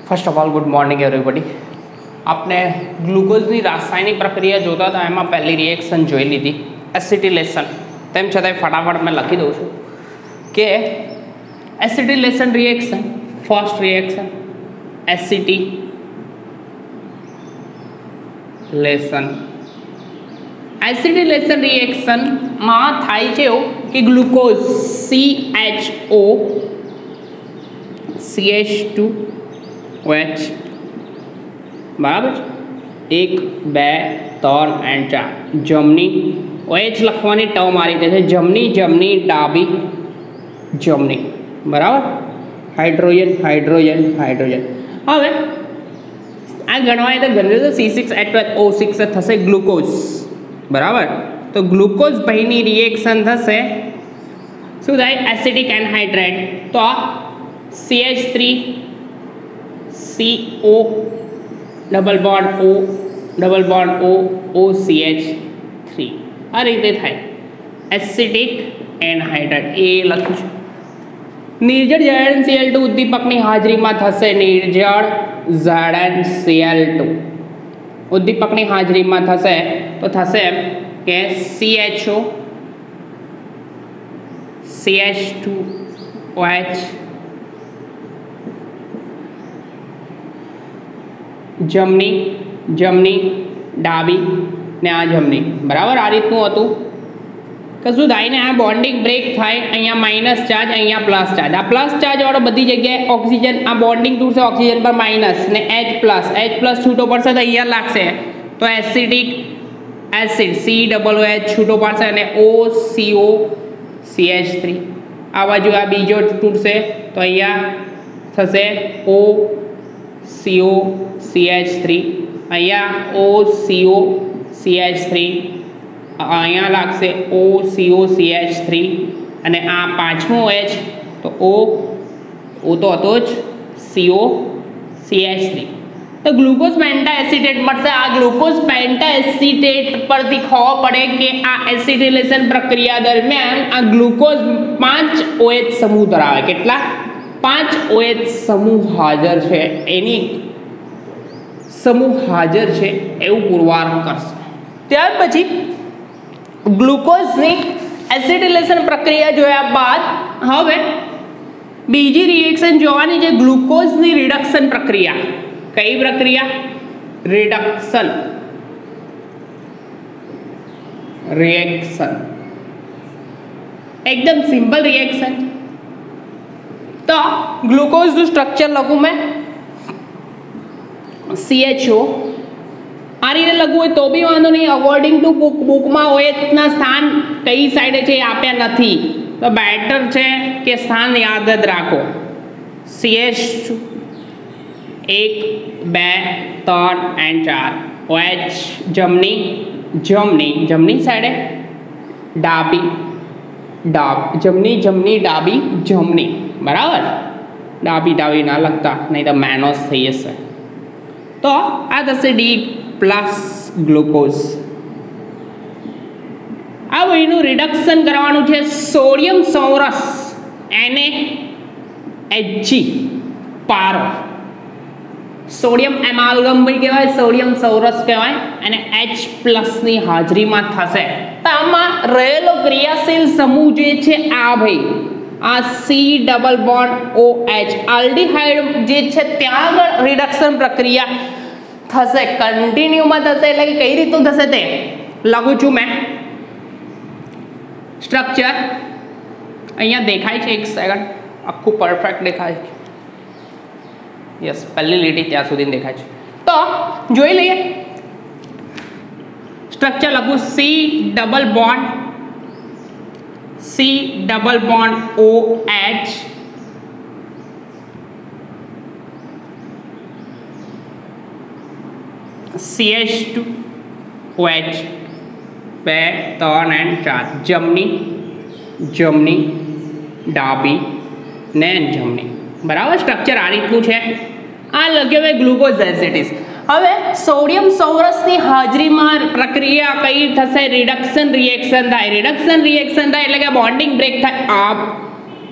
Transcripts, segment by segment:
First of all good morning everybody. આપણે ગ્લુકોઝની રાસાયણિક પ્રક્રિયા જોતા હતા, એમાં પહેલી રિએક્શન જોઈ લીધી એસિટિલેશન. તેમ છતાંય ફટાફટ મેં લખી દઉં છું કે એસિટિલેશન રિએક્શન, ફર્સ્ટ રિએક્શન એસિટિલેશન રિએક્શનમાં થાય છે એવું કે ગ્લુકોઝ CHO CH2OH બરાબર છે, 1 2 3 અને 4 જમણી OH લખવાની ટર્મ આ રીતે છે, જમણી જમણી ડાબી જમણી બરાબર, હાઇડ્રોજન હાઇડ્રોજન હાઇડ્રોજન. હવે આ ગણવાય તો ગણ્યું તો C6H12O6 થશે ગ્લુકોઝ બરાબર. તો ગ્લુકોઝ ભાઈની રિએક્શન થશે શું થાય, એસિટિક એનહાઇડ્રેટ. તો આ CH3CO double bond O double bond O OCH3 આ રીતે થાય એસિટિક એનહાઇડ્રેટ. એ લખ્યું છે. નિર્જળ ZnCl2 ઉદ્દીપકની હાજરીમાં થશે, નિર્જળ ZnCl2 ઉદ્દીપકની હાજરીમાં થશે તો થશે એમ કે CHO CH2OH જમણી જમણી ડાબી ને આ જમણી બરાબર. આ રીતનું હતું કે શું થાય ને, આ બોન્ડિંગ બ્રેક થાય, અહીંયા માઇનસ ચાર્જ અહીંયા પ્લસ ચાર્જ. આ પ્લસ ચાર્જ વાળો બધી જગ્યાએ ઓક્સિજન, આ બોન્ડિંગ તૂટશે ઓક્સિજન પર માઇનસ ને H પ્લસ છૂટો પડશે તો અહીંયા લાગશે તો એસિડિક એસિડ COOH છૂટો પડશે અને OCO CH3. આ બાજુ આ બીજો તૂટશે તો અહીંયા થશે OCO CH3, અહીંયા OCO CH3, અહીંયા લાગશે OCO CH3 અને આ પાંચમો H તો O તો હતો જ CO CH3. તો ગ્લુકોઝ પેન્ટા એસિટેટ મળશે. આ ગ્લુકોઝ પેન્ટા એસિટેટ પરથી ખબર પડે કે આ એસિટિલેશન પ્રક્રિયા દરમિયાન આ ગ્લુકોઝ 5 OH સમૂહ ધરાવે. કેટલા? 5 OH સમૂહ હાજર છે, એની સમૂહ હાજર છે એવું પુરવાર કરશે. ત્યાર પછી ગ્લુકોઝની એસિટિલેશન પ્રક્રિયા જોયા બાદ હવે બીજી રિએક્શન જોવાની છે, ગ્લુકોઝની રિડક્શન પ્રક્રિયા. કઈ પ્રક્રિયા? Reduction reaction. એકદમ સિમ્પલ રિએક્શન. તો ગ્લુકોઝનું સ્ટ્રક્ચર લખું મેં, CHO આ રીતે લખવું હોય તો બી વાંધો નહીં. અકોર્ડિંગ ટુ બુકમાં OHના સ્થાન કઈ સાઈડે છે એ આપ્યા નથી, તો બેટર છે કે સ્થાન યાદ જ રાખો. CH2 1 2 3 અને 4 OH જમણી જમણી જમણી સાઈડે, ડાબી જમણી જમણી ડાબી જમણી બરાબર. ડાબી ડાબી ના લખતા નહીં તો મેનોસ થઈ જશે. તો આ થશે D પ્લસ ગ્લુકોઝ. આ વહીનું રિડક્શન કરવાનું છે. સોડિયમ સૌરસ NaHG પારો, સોડિયમ એમાલ્ગમ ભાઈ કહેવાય, સોડિયમ સૌરસ કહેવાય અને H પ્લસની હાજરીમાં થશે. તો આમાં રહેલો ક્રિયાશીલ સમૂહ જે છે આ ભાઈ આ C double bond OH aldehyde જે છે ત્યાં આગળ રિડક્શન પ્રક્રિયા થશે, કન્ટિન્યુમાં થશે. એટલે કે કઈ રીતનું થશે તે લખું છું મેં. સ્ટ્રક્ચર અહીંયા દેખાય છે, એક સેકન્ડ, આખું પરફેક્ટ દેખાય છે. યસ, પહેલી લીટી ત્યાં સુધી દેખાય છે. તો જોઈ લઈએ સ્ટ્રક્ચર લખું. C double bond OH CH2OH 2 3 અને 4 જમણી જમણી ડાબી ને જમણી બરાબર. સ્ટ્રક્ચર આ રીતનું છે. આ લખ્યું હોય ગ્લુકોઝ એસિડિસ. હવે સોડિયમ સૌરસની હાજરીમાં પ્રક્રિયા કઈ થશે? રિડક્શન રિએક્શન થાય. રિડક્શન રિએક્શન થાય એટલે કે બોન્ડિંગ બ્રેક થાય.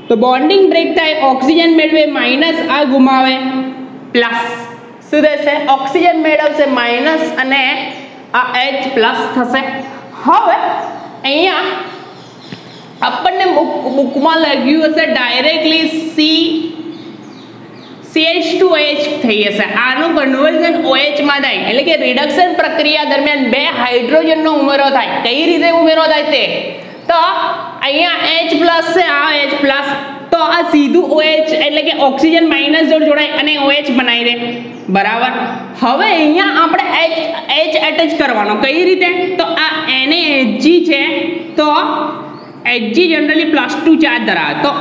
તો બોન્ડિંગ બ્રેક થાય, ઓક્સિજન મેળવે, માઇનસ આ ગુમાવે પ્લસ શું થશે ઓક્સિજન મેળવશે માઇનસ અને આ H પ્લસ થશે હવે અહીંયા આપણને બુકમાં લખ્યું હશે ડાયરેક્ટલી CH2OH થઈ જશે આનું કન્વર્ઝન OH માં થાય એટલે કે રિડક્શન પ્રક્રિયા દરમિયાન બે હાઇડ્રોજનનો ઉમેરો થાય કઈ રીતે ઉમેરો થાય તે તો અહીંયા H પ્લસ છે આ H પ્લસ તો આ સીધું OH એટલે કે ઓક્સિજન માઇનસ જોડે જોડાય અને OH બનાવી દે બરાબર હવે અહીંયા આપણે H એટેચ કરવાનો કઈ રીતે તો આ NaHg છે તો Hg જનરલી +2 ચાર્જ ધરાવે તો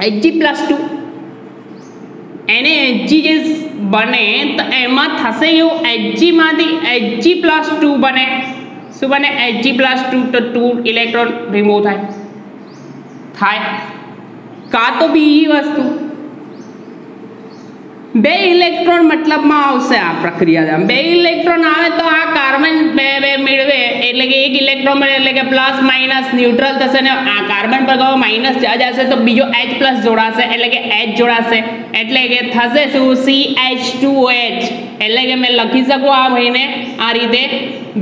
Hg +2 NaHg જે બને તો એમાં થશે એવું Hg માંથી Hg +2 બને શું બને Hg +2 તો 2 ઇલેક્ટ્રોન રિમૂવ થાય કા તો બીજી વસ્તુ બે ઇલેક્ટ્રોન મતલબમાં આવશે આ પ્રક્રિયા બે ઇલેક્ટ્રોન આવે તો આ કાર્બન બે મેળવે એટલે કે એક ઇલેક્ટ્રોન મળે એટલે કે પ્લસ માઇનસ ન્યુટ્રલ થશે ને આ કાર્બન પર ગયો માઇનસ ચાર્જ હશે તો બીજો H પ્લસ જોડાશે એટલે કે H જોડાશે એટલે કે થશે શું CH2OH એટલે કે મેં લખી શકું આ ભાઈને આ રીતે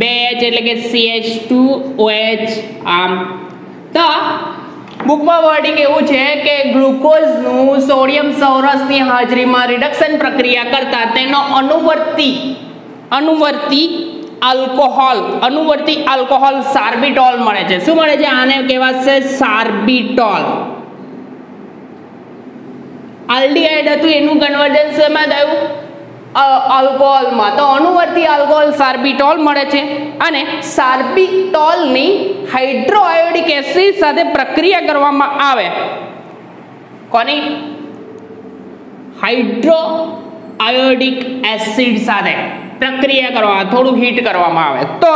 બે H એટલે કે CH2OH આમ તો બુકમાં વર્ડિંગ એવું છે કે ગ્લુકોઝનું સોડિયમ સૌરસની હાજરીમાં રિડક્શન પ્રક્રિયા કરતા તેનો અનુવર્તી આલ્કોહોલ સાર્બિટોલ મળે છે શું મળે છે આને કહેવાશે સાર્બિટોલ આલ્ડીહાઇડ હતું એનું કન્વર્જન શેમાં થયું આલ્કોહોલમાં તો અનુવર્તી આલ્કોહોલ સાર્બિટોલ મળે છે અને સાર્બિટોલની હાઇડ્રોઆયોડિક એસિડ સાથે પ્રક્રિયા કરવામાં આવે કોની હાઇડ્રોઆયોડિક એસિડ સાથે પ્રક્રિયા કરવામાં થોડું હીટ કરવામાં આવે તો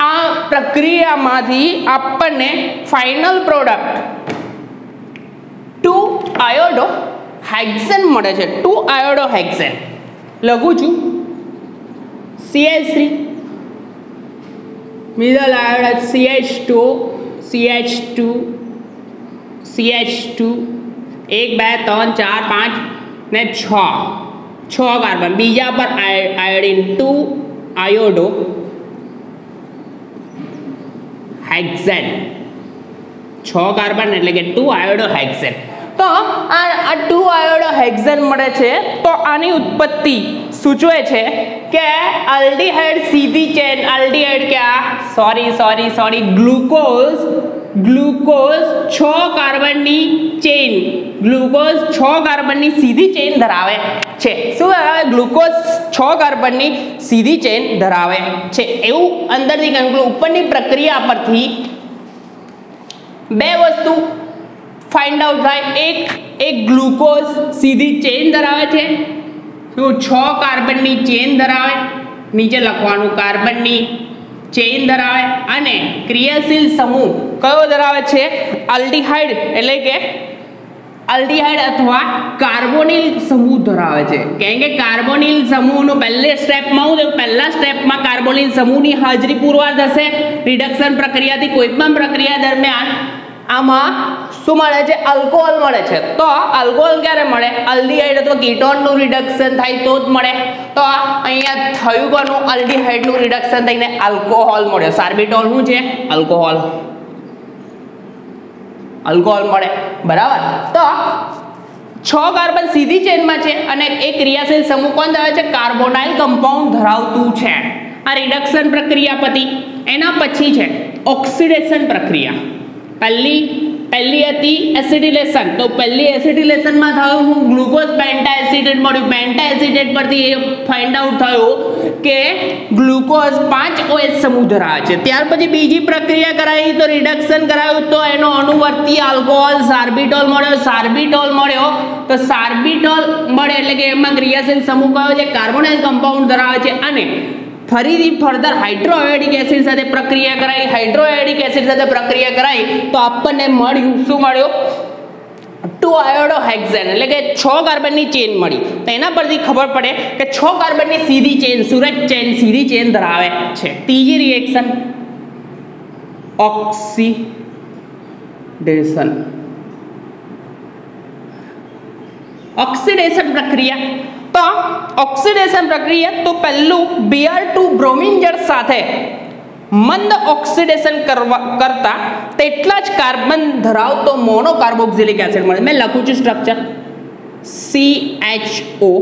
આ પ્રક્રિયામાંથી આપણને ફાઇનલ પ્રોડક્ટ 2-આયોડોહેક્સેન મળે છે 2-આયોડોહેક્સેન લખું છું CH3 middle આયોડ CH2 CH2 CH2 1 2 3 4 5 ને 6 કાર્બન બીજા પર આયોડિન 2-આયોડોહેક્સેન 6 કાર્બન એટલે કે 2-આયોડોહેક્સેન તો આ 2-આયોડોહેક્સેન મળે છે તો આની ઉત્પત્તિ સૂચવે છે કે આલ્ડીહાઇડ સીધી ચેન આલ્ડીહાઇડ ક્યાં સોરી ગ્લુકોઝ 6 કાર્બનની ચેન ગ્લુકોઝ 6 કાર્બનની સીધી ચેન ધરાવે છે શું ધરાવે ગ્લુકોઝ 6 કાર્બનની સીધી ચેન ધરાવે છે એવું અંદરથી કન્ક્લુડ ઉપરની પ્રક્રિયા પરથી બે વસ્તુ ફાઇન્ડ આઉટ થાય એક ગ્લુકોઝ સીધી ચેન ધરાવે છે શું 6 કાર્બનની ચેન ધરાવે નીચે લખવાનું કાર્બનની ચેન ધરાવે અને ક્રિયાશીલ સમૂહ કયો ધરાવે છે આલ્ડીહાઇડ એટલે કે આલ્ડીહાઇડ અથવા કાર્બોનિલ સમૂહ ધરાવે છે કેમ કે કાર્બોનિલ સમૂહનું પહેલા સ્ટેપમાં કાર્બોનિલ સમૂહની હાજરી પુરવાર થશે રિડક્શન પ્રક્રિયાથી કોઈ પણ પ્રક્રિયા દરમિયાન આમાં શું મળે છે આલ્કોહોલ મળે છે તો આલ્કોહોલ ક્યારે મળે આલ્ડીહાઇડ અથવા કીટોનનું રિડક્શન થાય તો જ મળે તો અહીંયા થયું કોનું આલ્ડીહાઇડનું રિડક્શન થઈને આલ્કોહોલ મળે સાર્બિટોલ શું છે આલ્કોહોલ મળે બરાબર તો 6 કાર્બન સીધી ચેનમાં છે અને એક ક્રિયાશીલ સમૂહ કોણ ધરાવે છે કાર્બોનાઇલ કમ્પાઉન્ડ ધરાવતું છે આ રિડક્શન પ્રક્રિયા પતી એના પછી છે ઓક્સિડેશન પ્રક્રિયા પહેલી હતી એસિડિલેશન તો પહેલી એસિડિલેશનમાં થયું હું ગ્લુકોઝ પેન્ટાએસિટેટ મળ્યું પેન્ટાએસિટેટ પરથી એ ફાઇન્ડ આઉટ થયું કે ગ્લુકોઝ 5 OH સમૂહ ધરાવે છે ત્યાર પછી બીજી પ્રક્રિયા કરાવી તો રિડક્શન કરાવ્યું તો એનો અનુવર્તી આલ્કોહોલ સાર્બિટોલ મળ્યો તો સાર્બિટોલ મળે એટલે કે એમાં ક્રિયાશીલ સમૂહ કયો છે કાર્બોનાઇલ કમ્પાઉન્ડ ધરાવે છે અને ફરીથી ફર્ધર હાઇડ્રોઆયોડિક એસિડ સાથે પ્રક્રિયા કરાઈ તો આપણને મળ્યું શું મળ્યું 2-આયોડોહેક્સેન એટલે કે 6 કાર્બનની ચેન મળી તો એના પરથી ખબર પડે કે 6 કાર્બનની સીધી ચેન ધરાવે છે ત્રીજી રિએક્શન ઓક્સિડેશન ઓક્સિડેશન પ્રક્રિયા, તો ઓક્સિડેશન પ્રક્રિયા તો પહેલું Br2 બ્રોમિન જળ સાથે મંદ ઓક્સિડેશન કરતા તેટલા જ કાર્બન ધરાવતો મોનો કાર્બોક્સિલિક એસિડ મળે. મેં લખું છું સ્ટ્રક્ચર CHO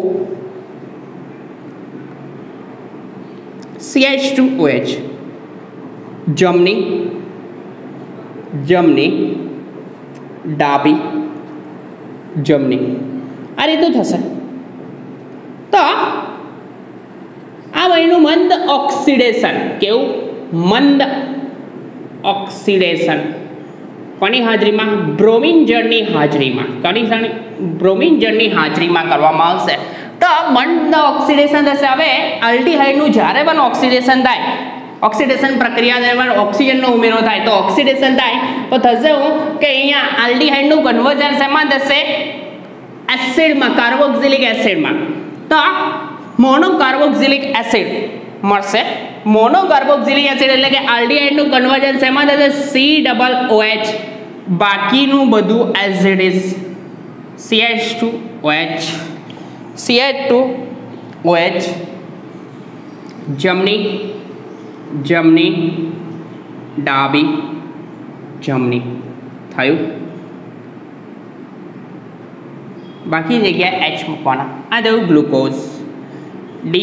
CH2OH જમણી જમણી ડાબી જમણી આ રીતનું થશે. તો આ વહીનું મંદ ઓક્સિડેશન, કેવું મંદ ઓક્સિડેશન કોની હાજરીમાં? બ્રોમિન જળની હાજરીમાં. કોની બ્રોમિન જળની હાજરીમાં કરવામાં આવશે. તો મંદ ઓક્સિડેશન થશે. હવે આલ્ડીહાઇડનું જ્યારે પણ ઓક્સિડેશન થાય, ઓક્સિડેશન પ્રક્રિયા દરમિયાન ઓક્સિજનનો ઉમેરો થાય, તો ઓક્સિડેશન થાય તો થશે હું કે અહીંયા આલ્ડીહાઇડનું કન્વર્ઝન શેમાં થશે? એસિડમાં, કાર્બોક્સિલિક એસિડમાં. તો મોનો કાર્બોક્સિલિક એસિડ મળશે. મોનો કાર્બોક્સિલિક એસિડ એટલે કે આલ્ડીહાઇડનું કન્વર્ઝન શેમાં થશે? COOH. બાકીનું બધું as it is CH2OH CH2OH જમણી જમણી ડાબી જમણી થયું. બાકી જગ્યાએ H મૂકવાના. આ થયું ગ્લુકોઝ. D+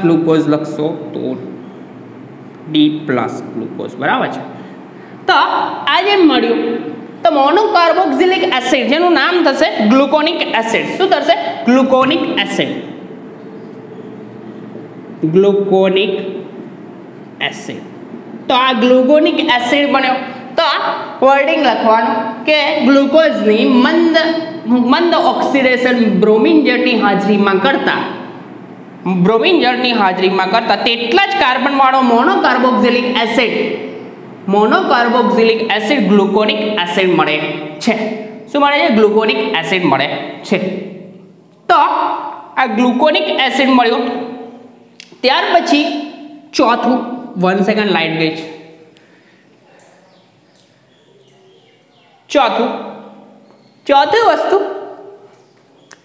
ગ્લુકોઝ લખશો તો D+ ગ્લુકોઝ બરાબર છે. તો આ જે મળ્યું તો મોનો કાર્બોક્સિલિક એસિડ જેનું નામ થશે ગ્લુકોનિક એસિડ. શું થશે? ગ્લુકોનિક એસિડ. ગ્લુકોનિક એસિડ. તો આ ગ્લુકોનિક એસિડ બન્યો. તો વર્ડિંગ લખવાનું કે ગ્લુકોઝની મંદ ઓક્સિડેશન બ્રોમિન જળની હાજરીમાં કરતા તેટલા જ કાર્બન વાળો મોનો કાર્બોક્સિલિક એસિડ ગ્લુકોનિક એસિડ મળે છે. શું મળે છે? ગ્લુકોનિક એસિડ મળે છે. તો આ ગ્લુકોનિક એસિડ મળ્યો. ત્યાર પછી ચોથું, 1 સેકન્ડ લાઈટ ગઈ છે. ચોથું વસ્તુ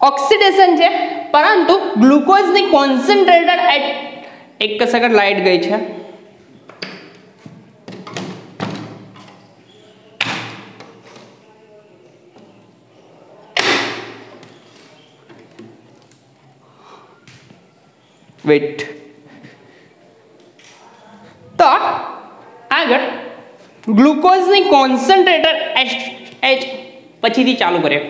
ઓક્સિડેશન છે, પરંતુ ગ્લુકોઝની કોન્સન્ટ્રેટેડ એટ 1 સેકન્ડ લાઈટ ગઈ છે. વેટ. તો આગળ ગ્લુકોઝની કોન્સન્ટ્રેટેડ H પછીથી ચાલુ કરીએ.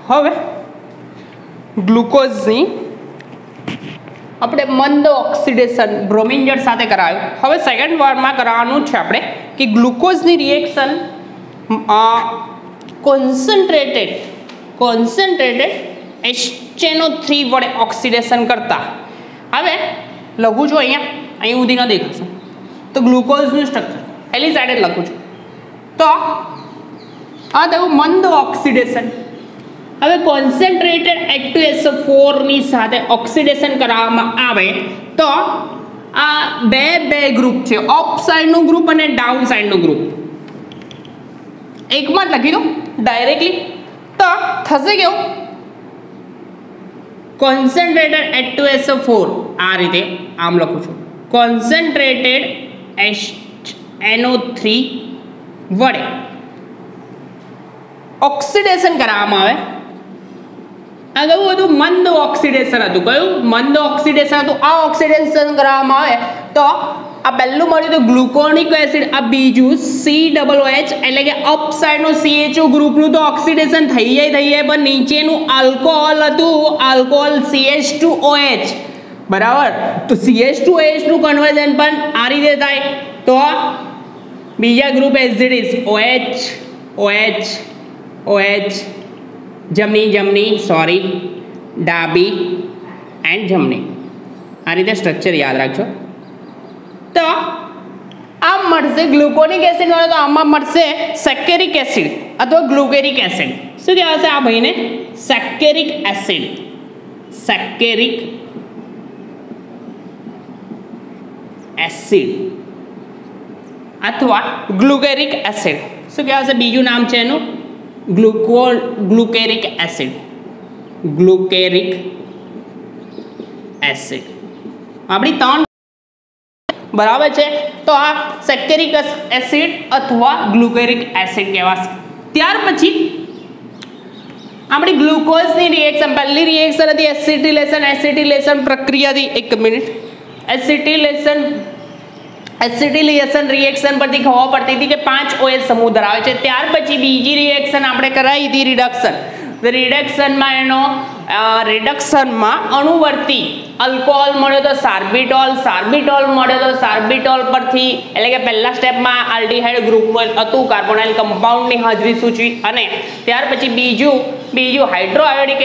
હવે ગ્લુકોઝની આપણે મંદ ઓક્સિડેશન બ્રોમિન જળ સાથે કરાયું. હવે સેકન્ડ વારમાં કરાવવાનું છે આપણે કે ગ્લુકોઝની રિએક્શન કોન્સન્ટ્રેટેડ HNO3 વડે ઓક્સિડેશન કરતા. હવે લખું છું અહીં સુધી ન દેખાશે તો ગ્લુકોઝનું સ્ટ્રક્ચર પહેલી સાઈડે લખું છું. તો આ થયું મંદ ઓક્સિડેશન. હવે કોન્સન્ટ્રેટેડ H2SO4 ની સાથે ઓક્સિડેશન કરાવવામાં આવે તો આ બે ગ્રુપ છે, અપ સાઈડનું ગ્રુપ અને ડાઉન સાઈડનું ગ્રુપ. એકમાં જ લખી દો ડાયરેક્ટલી. તો થશે કેવું? કોન્સન્ટ્રેટેડ H2SO4 આ રીતે આમ લખું છું. કોન્સન્ટ્રેટેડ HNO3 વડે ઓક્સિડેશન કરાવવામાં આવે. આ કયું હતું? મંદ ઓક્સિડેશન હતું. કયું? મંદ ઓક્સિડેશન હતું. આ ઓક્સિડેશન કરાવવામાં આવે તો આ પહેલું મળ્યું તો ગ્લુકોનિક એસિડ, આ બીજું COOH એટલે કે અપ સાઈડનું CHO ગ્રુપનું તો ઓક્સિડેશન થઈ જાય પણ નીચેનું આલ્કોહોલ હતું, આલ્કોહોલ CH2OH બરાબર. તો CH2OH નું કન્વર્ઝન પણ આ રીતે થાય. તો બીજા ગ્રુપ એસિડ OH જમણી ડાબી એન્ડ જમણી. આ રીતે સ્ટ્રક્ચર યાદ રાખજો. તો આમ મળશે ગ્લુકોનિક એસિડ મળે તો આમાં મળશે સેકેરિક એસિડ અથવા ગ્લુકેરિક એસિડ. શું કહેવાશે આ ભાઈને? સેકેરિક એસિડ. અથવા ગ્લુકેરિક એસિડ. શું કહેવાશે? બીજું નામ છે એનું ગ્લુકેરિક એસિડ. ગ્લુકેરિક એસિડ આપણી 3 બરાબર છે. તો આ સેકેરિક એસિડ અથવા ગ્લુકેરિક એસિડ કહેવાશે. ત્યાર પછી આપણી ગ્લુકોઝની રિએક્શન, પહેલી રિએક્શન હતી એસિટિલેશન પ્રક્રિયાથી. 1 મિનિટ. એસિટિલેશન રિએક્શન પરથી ખબર પડતી હતી કે 5 OH સમૂહ ધરાવે છે. ત્યાર પછી બીજી રિએક્શન આપણે કરાવી હતી રિડક્શન. રિડક્શનમાં અણુવર્તી અલ્કોહોલ મળ્યો તો સાર્બિટોલ મળ્યો તો સાર્બિટોલ પરથી એટલે કે પહેલા સ્ટેપમાં આલ્ડીહાઇડ ગ્રુપ હતું, કાર્બોનાઇલ કમ્પાઉન્ડની હાજરી સૂચવી. અને ત્યાર પછી બીજું હાઇડ્રોઆયોડિક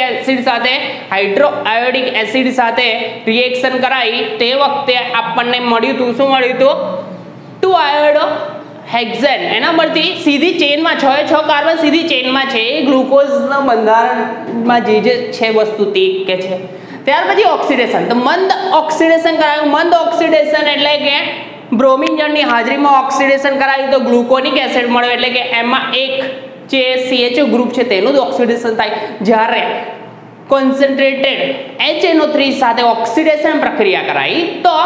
એસિડ સાથે રિએક્શન કરાવી. તે વખતે આપણને મળ્યું હતું, શું મળ્યું હતું? 2 આયોડો હેક્ઝેન. એના પરથી સીધી ચેનમાં 6 કાર્બન સીધી ચેનમાં છે. એ ગ્લુકોઝના બંધારણમાં જે છે વસ્તુ તે કે છે. ત્યાર પછી ઓક્સિડેશન. તો મંદ ઓક્સિડેશન કરાયું. મંદ ઓક્સિડેશન એટલે કે બ્રોમિન જળની હાજરીમાં ઓક્સિડેશન કરાયું તો ગ્લુકોનિક એસિડ મળ્યો. એટલે કે એમાં એક જે CHO ગ્રુપ છે તેનું જ ઓક્સિડેશન થાય. જ્યારે કોન્સન્ટ્રેટેડ HNO3 સાથે ઓક્સિડેશન પ્રક્રિયા કરાવી તો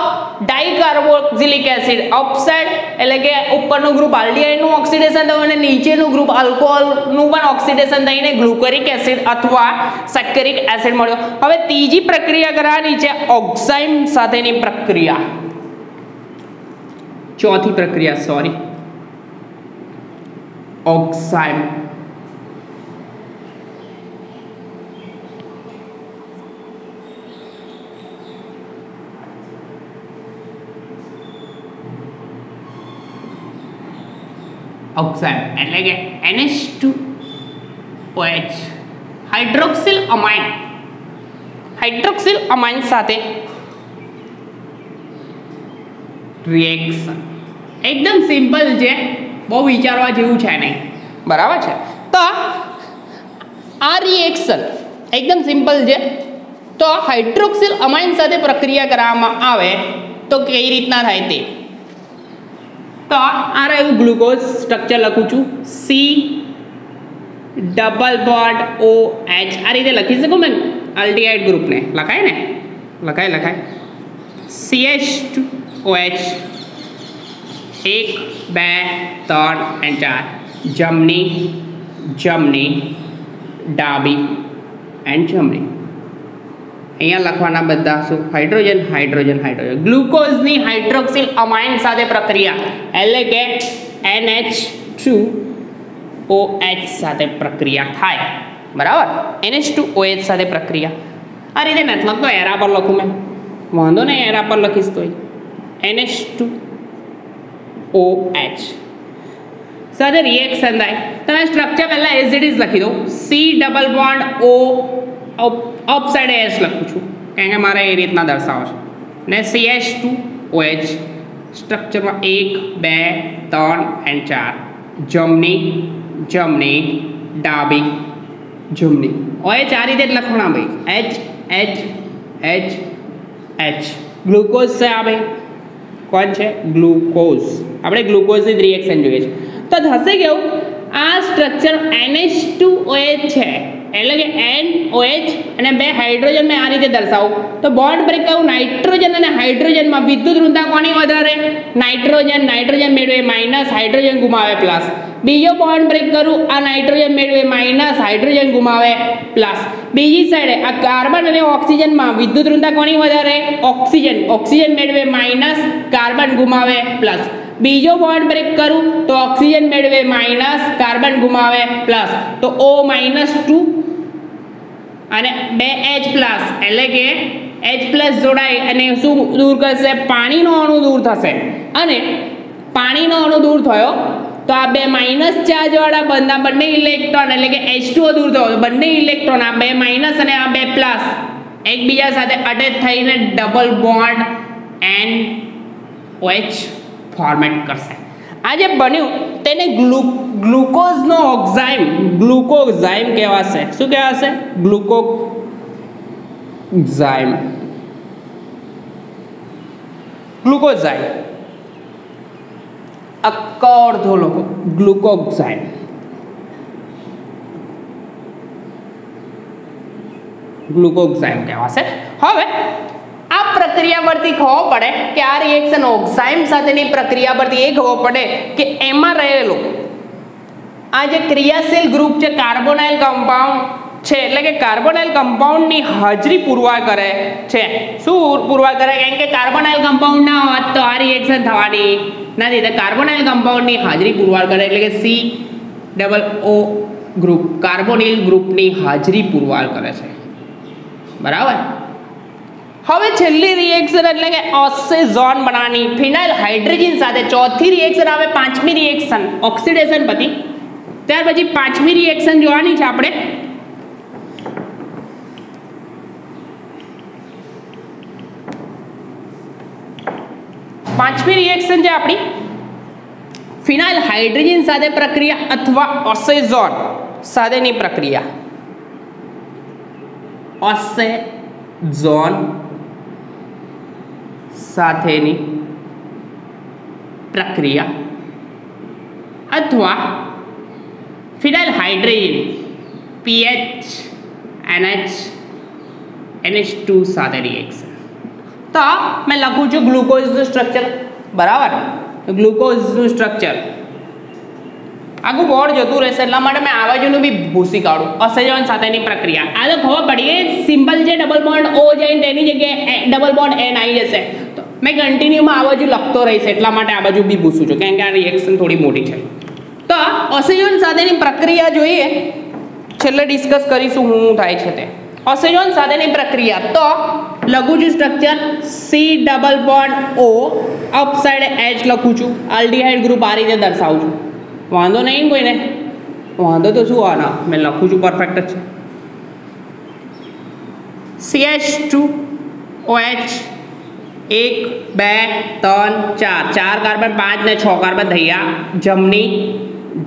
ડાઇકાર્બોક્સિલિક એસિડ ઓક્સાઇડ એટલે કે ઉપરનું ગ્રુપ આલ્ડીહાઇડનું ઓક્સિડેશન થયું અને નીચેનું ગ્રુપ આલ્કોહોલનું પણ ઓક્સિડેશન થઈને ગ્લુકેરિક એસિડ અથવા સેકેરિક એસિડ મળ્યો. હવે ત્રીજી પ્રક્રિયા કરવાની છે ઓક્ઝાઇમ સાથેની પ્રક્રિયા. ચોથી પ્રક્રિયા ઓક્ઝાઇમ. ઓક્સાઇડ એટલે કે NH2OH હાઇડ્રોક્સિલ અમાઇન સાથે રિએક્શન. એકદમ સિમ્પલ છે, બહુ વિચારવા જેવું છે નહીં. બરાબર છે. તો આ રિએક્શન એકદમ સિમ્પલ છે. તો હાઇડ્રોક્સિલ અમાઇન સાથે પ્રક્રિયા કરવામાં આવે તો કઈ રીતના થાય તે. તો આ રહ્યું ગ્લુકોઝ સ્ટ્રક્ચર લખું છું. C ડબલ બોન્ડ OH આ રીતે લખી શકું મેં. આલ્ડીહાઇડ ગ્રુપને લખાય ને? લખાય. CH2OH 1 2 3 અને 4 જમણી ડાબી એન્ડ જમણી. અહીંયા લખવાના બધા શું? હાઇડ્રોજન. ગ્લુકોઝની હાઇડ્રોક્સિલ અમાઇન સાથે પ્રક્રિયા એટલે કે NH2OH સાથે પ્રક્રિયા થાય. બરાબર? NH2OH સાથે પ્રક્રિયા આ રીતે નથી લખતો, એરા પર લખું મેં. વાંધો નહીં, એરા પર લખીશ તો NH2OH સાથે રિએક્શન થાય. તમે સ્ટ્રક્ચર પહેલાં એઝ ઇટ ઇઝ લખી દો. C double bond O up side S લખું છું કારણ કે મારે એ રીતના દર્શાવો છે. ને CH2OH સ્ટ્રક્ચરમાં 1 2 3 અને 4 જમણી ડાબી જમણી. OH આ રીતે જ લખવાના ભાઈ. H ગ્લુકોઝ છે આ ભાઈ. કોણ છે? ગ્લુકોઝ. આપણે ગ્લુકોઝની જ રિએક્શન જોઈએ છે. તો થશે કેવું? આ સ્ટ્રક્ચર NH2OH છે એટલે કે NOH અને 2 હાઇડ્રોજન મેં આ રીતે દર્શાવું તો બોન્ડ બ્રેક કરું. નાઇટ્રોજન અને હાઇડ્રોજનમાં વિદ્યુત ઋણતા કોની વધારે? નાઇટ્રોજન મેળવે માઇનસ, હાઇડ્રોજન ગુમાવે પ્લસ. બીજો બોન્ડ બ્રેક કરું, આ નાઇટ્રોજન મેળવે માઇનસ, હાઇડ્રોજન ગુમાવે પ્લસ. બીજી સાઈડે આ કાર્બન અને ઓક્સિજનમાં વિદ્યુત ઋણતા કોની વધારે? ઓક્સિજન મેળવે માઇનસ, કાર્બન ગુમાવે પ્લસ. બીજો બોન્ડ બ્રેક કરું તો ઓક્સિજન મેળવે માઇનસ, કાર્બન ગુમાવે પ્લસ. તો O-2 અને 2H પ્લસ એટલે કે H પ્લસ જોડાય અને શું દૂર કરશે? પાણીનો અણુ દૂર થશે. અને પાણીનો અણુ દૂર થયો તો આ 2 માઇનસ ચાર્જવાળા બંને ઇલેક્ટ્રોન એટલે કે H2O દૂર થયો. બંને ઇલેક્ટ્રોન આ 2 માઇનસ અને આ 2 પ્લસ એકબીજા સાથે અટેચ થઈને ડબલ બોન્ડ NOH ફોર્મેટ કરશે. આ જે બન્યું તેને ગ્લુકોઝનો ગ્લુકોઝાઇમ કહેવાશે. શું કહેવાશે? ગ્લુકોઝાઇમ. અડધો લખો ગ્લુકોક્સાઇડ. ગ્લુકોક્સાઇડ કહેવાશે. હવે આ પ્રક્રિયા પરથી ખબર પડે કે આ રિએક્શન ઓક્સાઇડ સાથેની પ્રક્રિયા પરથી એ ખબર પડે કે એમાં રહેલો આ જે ક્રિયાશીલ ગ્રુપ છે કાર્બોનાઇલ કમ્પાઉન્ડ છે, એટલે કે કાર્બોનાઇલ કમ્પાઉન્ડની હાજરી પુરવાર કરે છે. શું પુરવાર કરે? કેમ કે કાર્બોનાઇલ કમ્પાઉન્ડ ના હોત તો આ રિએક્શન થવાની નથી. તો કાર્બોનાઇલ કમ્પાઉન્ડની હાજરી પુરવાર કરે એટલે કે COO ગ્રુપ કાર્બોનિલ ગ્રુપની હાજરી પુરવાર કરે છે. બરાબર. હવે છેલ્લી રિએક્શન એટલે કે ઓક્સિઝોન બનાવવાની ફિનાઇલ હાઇડ્રોજન સાથે. ચોથી રિએક્શન આવે પાંચમી રિએક્શન ઓક્સિડેશન પછી. ત્યાર પછી પાંચમી રિએક્શન જોવાની છે આપણે. પાંચમી રિએક્શન છે આપણી ફિનાઇલ હાઇડ્રોજન સાથે પ્રક્રિયા અથવા ઓક્સિઝોન સાથેની પ્રક્રિયા. ઓક્સિઝોન સાથેની પ્રક્રિયા અથવા ફિનાઇલ હાઇડ્રોજન NH2 સાથે રિએક્શન. તો મેં લખું છું ગ્લુકોઝનું સ્ટ્રક્ચર. બરાબર. ગ્લુકોઝનું સ્ટ્રક્ચર આખું બોર્ડ જતું રહેશે એટલા માટે મેં આ બાજુનું બી ભૂસી કાઢું. ઓક્સિજન સાથેની પ્રક્રિયા આ તો ખબર પડી એ સિમ્પલ છે. ડબલ બોન્ડ O જઈને તેની જગ્યાએ ડબલ બોન્ડ N આવી જશે. તો મેં કન્ટિન્યુમાં આ બાજુ લખતો રહીશ એટલા માટે આ બાજુ બી ભૂસું છું કેમ કે આ રિએક્શન થોડી મોટી છે. તો ઓક્સિજન સાથેની પ્રક્રિયા જોઈએ છેલ્લે ડિસ્કસ કરીશું શું થાય છે તે. ઓક્સિજન સાથેની પ્રક્રિયા તો લખું છું structure C double bond O up side H લખું છું. આલ્ડીહાઇડ ગ્રુપ આ રીતે દર્શાવું છું. વાંધો નહીં કોઈને? વાંધો તો શું આના મેં લખું છું પરફેક્ટ જ છે. CH2OH 1 2 3 4 કાર્બન 5 ને 6 કાર્બન થઈ ગયા.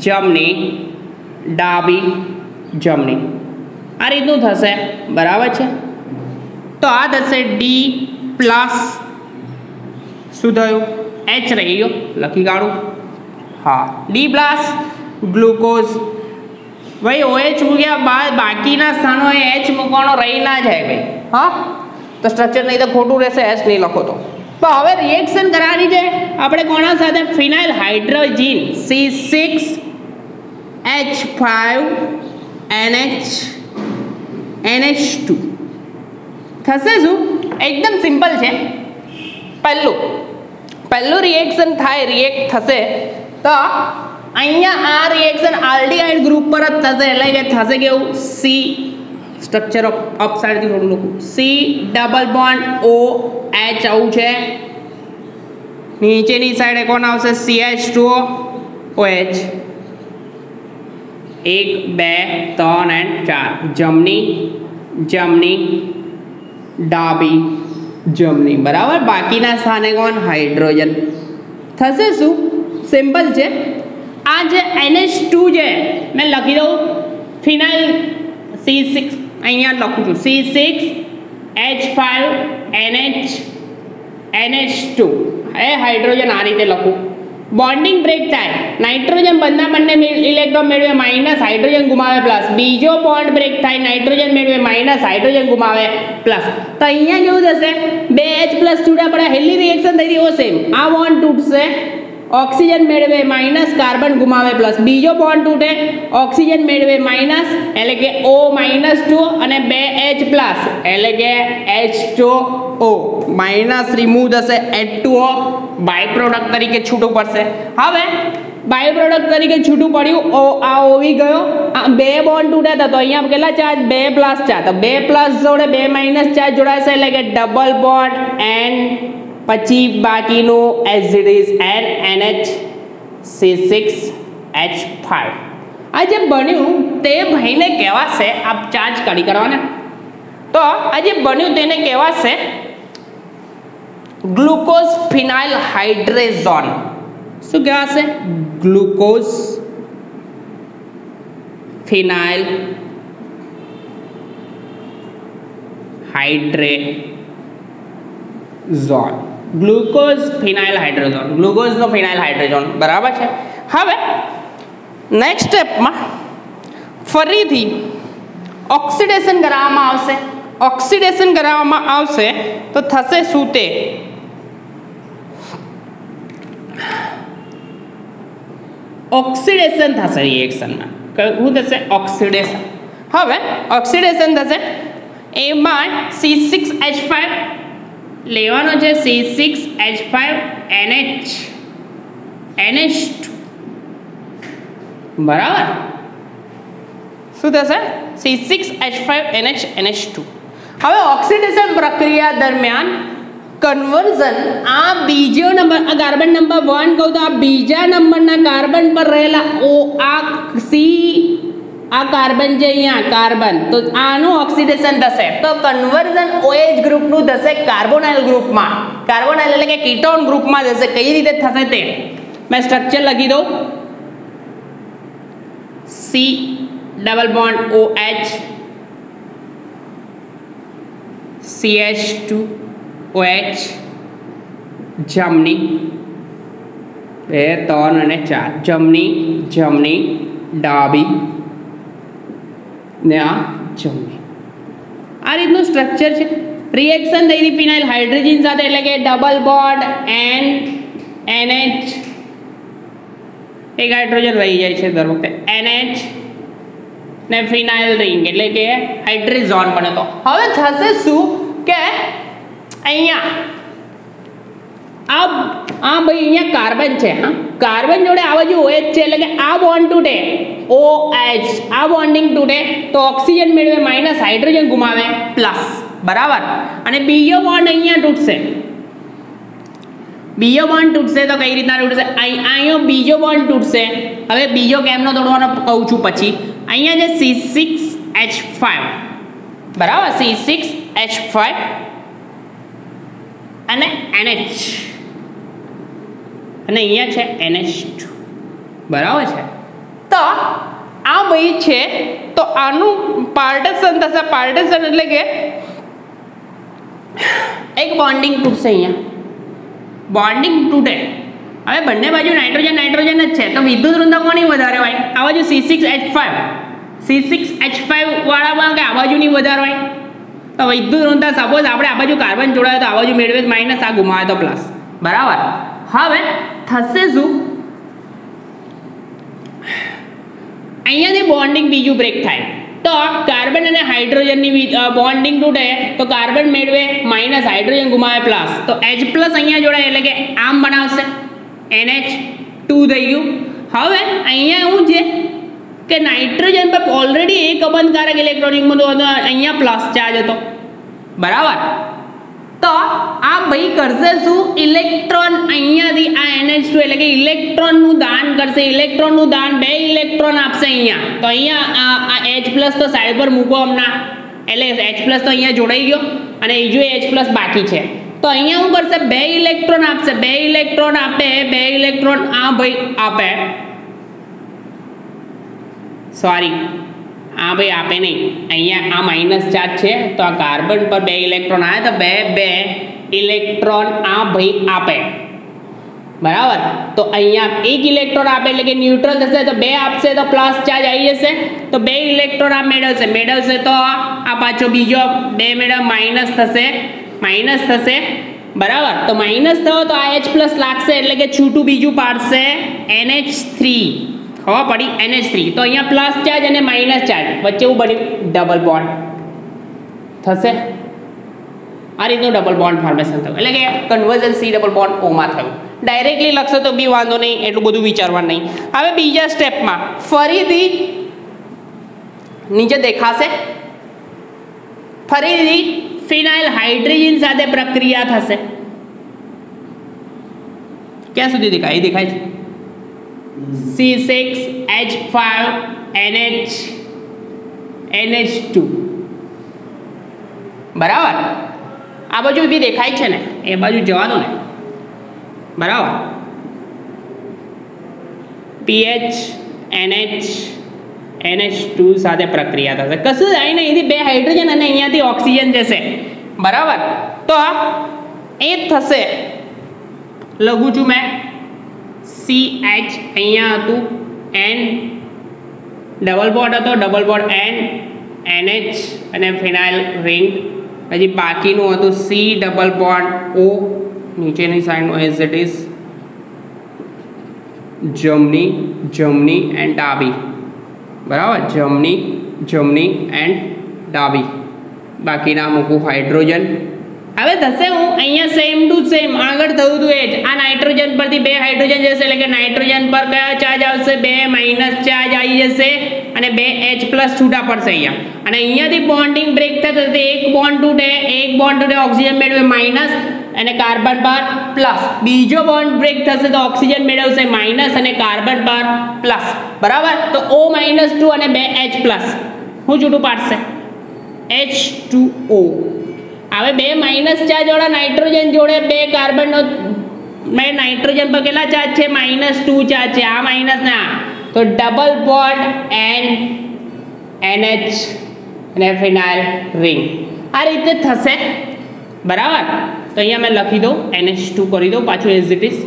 જમણી ડાબી જમણી આ રીતનું થશે. બરાબર છે. તો આ થશે D પ્લસ શું થયું H રહી ગયો લખી કાઢું. હા D પ્લસ ગ્લુકોઝ. ભાઈ OH મૂક્યા બાદ બાકીના સ્થાનોએ H મૂકવાનો રહી ના જાય ભાઈ. હા તો સ્ટ્રક્ચર નહીં તો ખોટું રહેશે. H નહીં લખો તો. તો હવે રિએક્શન કરવાની છે આપણે કોના સાથે? ફિનાઇલ હાઇડ્રોજન C6H5NH2 થશે. શું એકદમ સિમ્પલ છે. પહેલું રિએક્શન થાય રિએક્ટ થશે તો અહીંયા આ રિએક્શન આલ્ડીહાઇડ ગ્રુપ પર જ થશે એટલે કે થશે કેવું C સ્ટ્રક્ચર અપ સાઈડથી થોડું લખું C ડબલ બોન્ડ OH આવું છે. નીચેની સાઈડે કોણ આવશે? CH2OH 1 2 3 અને 4 જમણી ડાબી જમણી. બરાબર. બાકીના સ્થાને કોણ? હાઇડ્રોજન થશે. શું સિમ્પલ છે. આ જે NH2 છે મેં લખી દઉં ફિનાઇલ C6 અહીંયા લખું છું C6H5NH2 એ હાઇડ્રોજન આ રીતે લખું. બોન્ડિંગ બ્રેક થાય નાઇટ્રોજન બંને ઇલેક્ટ્રોન મેળવે માઇનસ હાઇડ્રોજન ગુમાવે પ્લસ. બીજો બોન્ડ બ્રેક થાય નાઇટ્રોજન મેળવે માઇનસ હાઇડ્રોજન ગુમાવે પ્લસ. તો અહીંયા કેવું થશે? 2H પ્લસ છૂટા પડ્યા. હેલી રિએક્શન થઈ હતી ઓ સેમ. આ બોન્ડ તૂટશે ઓક્સિજન મેળવે માઇનસ કાર્બન ગુમાવે પ્લસ. બીજો બોન્ડ તૂટે ઓક્સિજન મેળવે માઇનસ એટલે કે O-2 અને 2H પ્લસ એટલે કે H2O માઇનસ રિમૂવ થશે H2O બાય પ્રોડક્ટ તરીકે છૂટું પડશે. હવે બાય પ્રોડક્ટ તરીકે છૂટું પડ્યું આ ઓવી ગયો. આ બે બોન્ડ તૂટ્યા હતા તો અહીંયા કેટલા ચાર્જ? 2 plus charge. તો 2 પ્લસ જોડે 2 માઇનસ ચાર્જ જોડાશે એટલે કે ડબલ બોન્ડ N પછી બાકીનું એઝ ઇટ ઇઝ NH6H5. આ જે બન્યું તે ભાઈને કહેવાશે આ ચાર્જ કાઢી કરવાના. તો આ જે બન્યું તેને કહેવાશે ગ્લુકોઝ ફિનાઇલ હાઇડ્રેઝોન. શું કહેવાશે? ગ્લુકોઝ ફિનાઇલ હાઇડ્રેઝોન. ગ્લુકોઝ ફિનાઇલ હાઇડ્રોજન, ગ્લુકોઝનો ફિનાઇલ હાઇડ્રોજન, બરાબર છે. હવે નેક્સ્ટ સ્ટેપમાં ફરીથી ઓક્સિડેશન કરાવવામાં આવશે. ઓક્સિડેશન કરાવવામાં આવશે તો થશે શું? તે ઓક્સિડેશન થશે રિએક્શનમાં. શું થશે? ઓક્સિડેશન. હવે ઓક્સિડેશન થશે એમાં C6H5 લેવાનો છે, C6H5NH NH2, બરાબર. શું થશે? C6H5NH NH2. હવે ઓક્સિડેશન પ્રક્રિયા દરમિયાન કન્વર્ઝન આ બીજો નંબર, આ કાર્બન નંબર 1 કહું તો આ બીજા નંબરના કાર્બન પર રહેલા આ કાર્બન છે અહીંયા કાર્બન, તો આનું ઓક્સિડેશન થશે તો કન્વર્ઝન OH ગ્રુપનું થશે કાર્બોનાઇલ ગ્રુપમાં. કાર્બોનાઇલ એટલે કે કીટોન ગ્રુપમાં થશે. કઈ રીતે થશે તે મેં સ્ટ્રક્ચર લખી દઉં. C double bond OH CH2 OH જમણી 2 3 અને 4 જમણી ડાબી ને આ જમણી. આ રીતનું સ્ટ્રક્ચર છે. રિએક્શન થઈ હતી ફિનાઇલ હાઇડ્રોજન સાથે એટલે કે ડબલ બોન્ડ NH, એક હાઇડ્રોજન રહી જાય છે દર વખતે, NH ને ફિનાઇલ રિંગ એટલે કે હાઇડ્રોઝોન બને. તો હવે થશે શું કે અહીંયા આ ભાઈ અહીંયા કાર્બન છે, હા કાર્બન જોડે આ બાજુ OH છે એટલે કે આ બોન્ડ તૂટે OH, આ બોન્ડિંગ તૂટે તો ઓક્સિજન મેળવે માઇનસ, હાઇડ્રોજન ગુમાવે પ્લસ, બરાબર. અને બીજો બોન્ડ અહીંયા તૂટશે. બીજો બોન્ડ તૂટશે તો કઈ રીતના તૂટશે? અહીંયા બીજો બોન્ડ તૂટશે. હવે બીજો કેમનો તોડવાનો કહું છું પછી. અહીંયા જે C6H5, બરાબર, C6H5 અને NH અને અહીંયા છે NH2, બરાબર છે. તો આ ભાઈ છે તો આનું પાર્ટીશન થશે. પાર્ટીશન એટલે કે એક બોન્ડિંગ તૂટશે. અહીંયા બોન્ડિંગ તૂટે. હવે બંને બાજુ નાઇટ્રોજન જ છે તો વિદ્યુત ઋણતા કોની વધારે હોય? આ બાજુ C6H5 વાળામાં કે આ બાજુની વધારે હોય? તો વિદ્યુત ઋણતા સપોઝ આપણે આ બાજુ કાર્બન જોડાય તો આ બાજુ મેળવે માઇનસ, આ ગુમાવે તો પ્લસ, બરાબર. હવે થશે શું? અહીંયાથી બોન્ડિંગ બીજું બ્રેક થાય તો કાર્બન અને હાઇડ્રોજનની બોન્ડિંગ તૂટે તો કાર્બન મેળવે માઇનસ, હાઇડ્રોજન ગુમાવે પ્લસ, તો H પ્લસ અહીંયા જોડાય એટલે કે આમ બનાવશે NH2 થઈ ગયું. હવે અહીંયા એવું છે કે નાઇટ્રોજન પર ઓલરેડી એક અબંધકારક ઇલેક્ટ્રોનિક હતો, અહીંયા પ્લસ ચાર્જ હતો, બરાબર. તો આ ભાઈ કરશે શું? ઇલેક્ટ્રોન અહીંયાથી આ NH2 એટલે કે ઇલેક્ટ્રોનનું દાન કરશે. ઇલેક્ટ્રોનનું દાન 2 ઇલેક્ટ્રોન આપશે અહીંયા. તો અહીંયા આ H પ્લસ તો સાઈડ પર મૂકો હમણાં, એટલે H પ્લસ તો અહીંયા જોડાઈ ગયો અને બીજો H પ્લસ બાકી છે. તો અહીંયા શું કરશે? 2 ઇલેક્ટ્રોન આપશે. 2 ઇલેક્ટ્રોન આપે, 2 ઇલેક્ટ્રોન આ ભાઈ આપે, સોરી આ ભાઈ આપે નહીં, અહીંયા આ માઇનસ ચાર્જ છે તો આ કાર્બન પર 2 ઇલેક્ટ્રોન આવે તો 2 ઇલેક્ટ્રોન આ ભાઈ આપે, બરાબર. તો અહીંયા 1 ઇલેક્ટ્રોન આપે એટલે કે ન્યુટ્રલ થશે તો 2 આપશે તો પ્લસ ચાર્જ આવી જશે. તો 2 ઇલેક્ટ્રોન આ મેળવશે તો આ પાછો બીજો 2 મેળવ માઇનસ થશે, બરાબર. તો માઇનસ થયો તો આ H પ્લસ લાગશે એટલે કે છૂટું બીજું પાડશે NH3, ખબર પડી? NH3. તો અહીંયા પ્લસ ચાર્જ અને માઇનસ ચાર્જ વચ્ચે એવું બન્યું ડબલ બોન્ડ થશે. આ રીતનું ડબલ બોન્ડ ફોર્મેશન થયું એટલે કે conversion C double bond O માં થયું. ડાયરેક્ટલી લખશો તો બી વાંધો નહીં, એટલું બધું વિચારવાનું નહીં. હવે બીજા સ્ટેપમાં ફરીથી નીચે દેખાશે, ફરીથી ફિનાઇલ હાઇડ્રોજન સાથે પ્રક્રિયા થશે. ક્યાં સુધી દેખાય? દેખાય છે C6H5NH NH2, બરાબર. આ બાજુ બી દેખાય છે ને, એ બાજુ જવાનું ને, બરાબર. PH NH NH2 સાથે પ્રક્રિયા થશે. કશું જ અહીં અહીંથી 2 હાઇડ્રોજન અને અહીંયાથી ઓક્સિજન જશે, બરાબર. તો એ થશે લખું છું મેં CH અહીંયા હતું N ડબલ બોન્ડ હતો ડબલ બોન્ડ NH અને ફિનાઇલ રિંગ હજી બાકીનું હતું C ડબલ બોન્ડ O નીચેની સાઈડનું એઝ ઇટ ઇઝ જમણી એન્ડ ડાબી બરાબર જમણી એન્ડ ડાબી બાકીના મૂકું હાઇડ્રોજન હવે થશે હું અહીંયા સેમ ટુ સેમ આગળ થયું હતું એ જ આ નાઇટ્રોજન પરથી 2 હાઇડ્રોજન જશે એટલે કે નાઇટ્રોજન પર કયા ચાર્જ આવશે 2 માઇનસ ચાર્જ આવી જશે અને 2 H પ્લસ છૂટા પડશે અહીંયા અને અહીંયાથી બોન્ડિંગ બ્રેક થશે તો એક બોન્ડ તૂટે ઓક્સિજન મેળવે માઇનસ અને કાર્બન પર પ્લસ બીજો બોન્ડ બ્રેક થશે તો ઓક્સિજન મેળવશે માઇનસ અને કાર્બન પર પ્લસ બરાબર તો O-2 અને 2 H પ્લસ શું છૂટું પાડશે H2O હવે 2 માઇનસ ચાર્જ વાળા નાઇટ્રોજન જોડે 2 કાર્બનનો નાઇટ્રોજન પર કેટલા ચાર્જ છે -2 ચાર્જ છે આ માઇનસ ના તો ડબલ બોન્ડ NH અને ફિનાઇલ રિંગ આ રીતે થશે બરાબર તો અહીંયા મેં લખી દઉં NH2 કરી દઉં પાછું એઝ ઇટ ઇઝ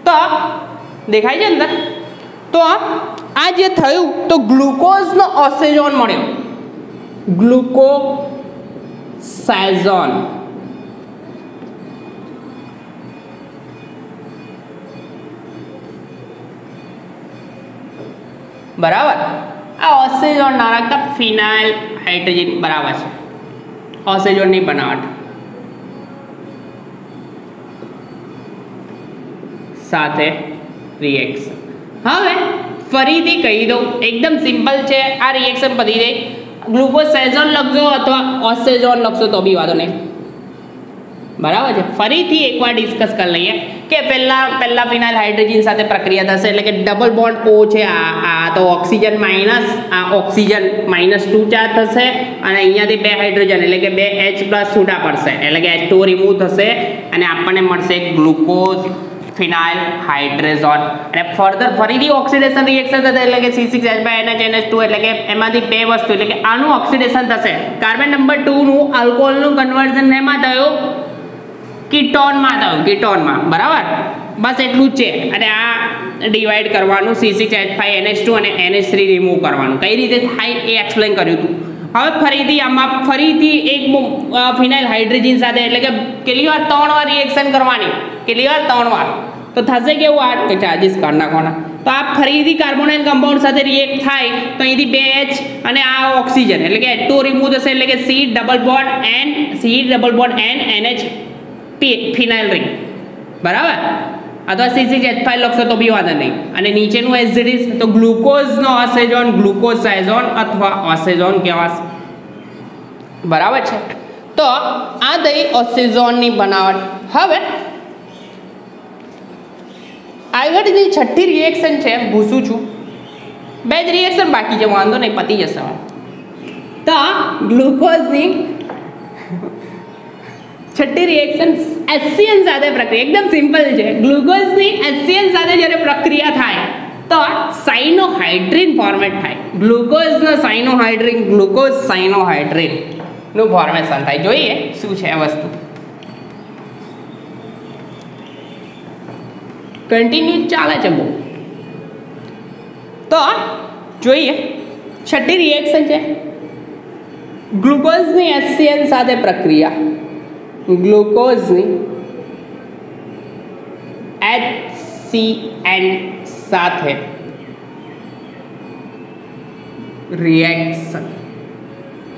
તો દેખાય છે અંદર તો આ જે થયું તો ગ્લુકોઝનો ઓક્સિજન મળ્યો ગ્લુકોસાઇઝોન બરાબર આ ઓક્સિજન ના રાખતા ફિનાઇલ હાઇડ્રોજન બરાબર છે ઓક્સિજનની બનાવટ સાથે રિએક્શન હવે ફરીથી કહી દઉં એકદમ સિમ્પલ છે આ રિએક્શન પતી જાય ગ્લુકોસાઇઝોન લખજો અથવા ઓક્સિજન લખશો તો બી વાંધો નહીં બરાબર છે ફરીથી એકવાર ડિસ્કસ કરી લઈએ કે પહેલા ફિનાઇલ હાઇડ્રોજન સાથે પ્રક્રિયા થશે એટલે કે ડબલ બોન્ડ O છે આ તો ઓક્સિજન માઇનસ આ ઓક્સિજન -2 ચાર્જ થશે અને અહીંયાથી 2 હાઇડ્રોજન એટલે કે 2 H પ્લસ છૂટા પડશે એટલે કે H2 રિમૂવ થશે અને આપણને મળશે ગ્લુકોઝ ફિનાઇલ હાઇડ્રોજન અને ફરીથી ઓક્સિડેશન રિએક્શન થશે એટલે કે C6H5NH2 એટલે કે એમાંથી 2 વસ્તુ એટલે કે આનું ઓક્સિડેશન થશે કાર્બન નંબર 2 નું આલ્કોહોલનું કન્વર્ઝન એમાં થયું કીટોનમાં બરાબર બસ એટલું જ છે અને આ ડિવાઈડ કરવાનું C6H5NH2 અને NH3 રિમૂવ કરવાનું કઈ રીતે થાય એ એક્સપ્લેન કર્યું હતું હવે ફરીથી એક ફિનાઇલ હાઇડ્રોજન સાથે એટલે કે કેટલી વાર 3 વાર રિએક્શન કરવાની કેટલી વાર 3 વાર તો થશે કેવું આ ચાર્જીસ કાઢ નાખવાના તો આ ફરીથી કાર્બોનાઇલ કમ્પાઉન્ડ સાથે રિએક્ટ થાય તો અહીંથી 2H અને આ ઓક્સિજન એટલે કે H2 રિમૂવ થશે એટલે કે C double bond N NH ફિનાઇલ રિંગ બરાબર અથવા C6H5 લખશો તો બી વાંધો નહીં અને નીચેનું એઝ ઇટ ઇઝ તો ગ્લુકોઝનો ઓક્સિજન ગ્લુકોસાઇઝોન અથવા ઓક્સિજન કહેવાશે બરાબર છે તો આ થઈ ઓક્સિજનની બનાવટ હવે આગળની છઠ્ઠી રિએક્શન છે ભૂસું છું 2 જ રિએક્શન બાકી છે વાંધો નહીં પતી જશે તો ગ્લુકોઝની છઠ્ઠી રિએક્શન HCN સાથે પ્રક્રિયા એકદમ સિમ્પલ છે ગ્લુકોઝની HCN સાથે જ્યારે પ્રક્રિયા થાય તો સાઇનોહાઇડ્રીન ફોર્મેટ થાય ગ્લુકોઝનો ગ્લુકોઝ સાઇનોહાઇડ્રીનનું ફોર્મેશન થાય જોઈએ શું છે આ વસ્તુ કન્ટિન્યુ ચાલે છે બહુ તો જોઈએ છઠ્ઠી રિએક્શન છે ગ્લુકોઝની HCN સાથે પ્રક્રિયા ગ્લુકોઝની HCN સાથે રિએક્શન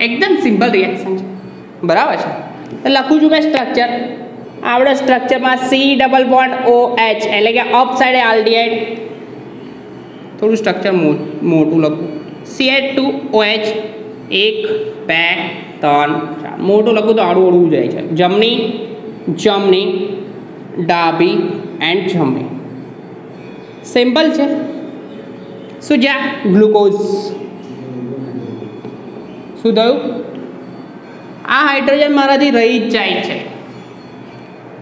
એકદમ સિમ્પલ રિએક્શન છે બરાબર છે તો લખું છું મેં સ્ટ્રક્ચર આપણે સ્ટ્રક્ચરમાં C ડબલ બોન્ડ OH એટલે કે અપ સાઈડે આલ્ડિહાઇડ થોડું સ્ટ્રક્ચર મોટું લખું CH2OH 1 2 3 4 મોટું લખું તો આડું જાય છે જમણી ડાબી એન્ડ જમણી સિમ્પલ છે શું છે ગ્લુકોઝ શું થયું આ હાઇડ્રોજન મારાથી રહી જ જાય છે